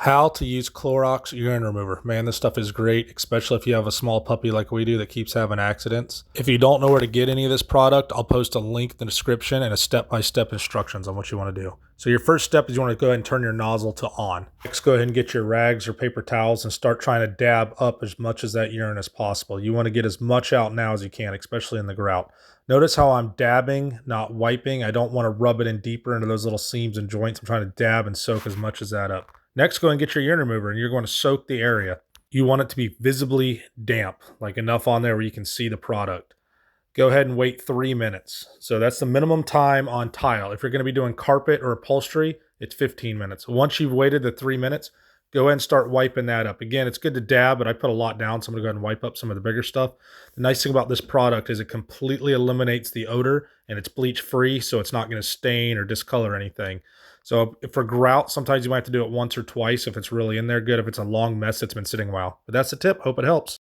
How to use Clorox Urine Remover. Man, this stuff is great, especially if you have a small puppy like we do that keeps having accidents. If you don't know where to get any of this product, I'll post a link in the description and a step-by-step instructions on what you want to do. So your first step is you want to go ahead and turn your nozzle to on. Next, go ahead and get your rags or paper towels and start trying to dab up as much as that urine as possible. You want to get as much out now as you can, especially in the grout. Notice how I'm dabbing, not wiping. I don't want to rub it in deeper into those little seams and joints. I'm trying to dab and soak as much as that up. Next, go and get your urine remover and you're going to soak the area. You want it to be visibly damp, like enough on there where you can see the product. Go ahead and wait 3 minutes. So that's the minimum time on tile. If you're going to be doing carpet or upholstery, it's 15 minutes. Once you've waited the 3 minutes, go ahead and start wiping that up. Again, it's good to dab, but I put a lot down, so I'm going to go ahead and wipe up some of the bigger stuff. The nice thing about this product is it completely eliminates the odor, and it's bleach-free, so it's not going to stain or discolor anything. So for grout, sometimes you might have to do it once or twice if it's really in there good, if it's a long mess that's been sitting a while. But that's the tip. Hope it helps.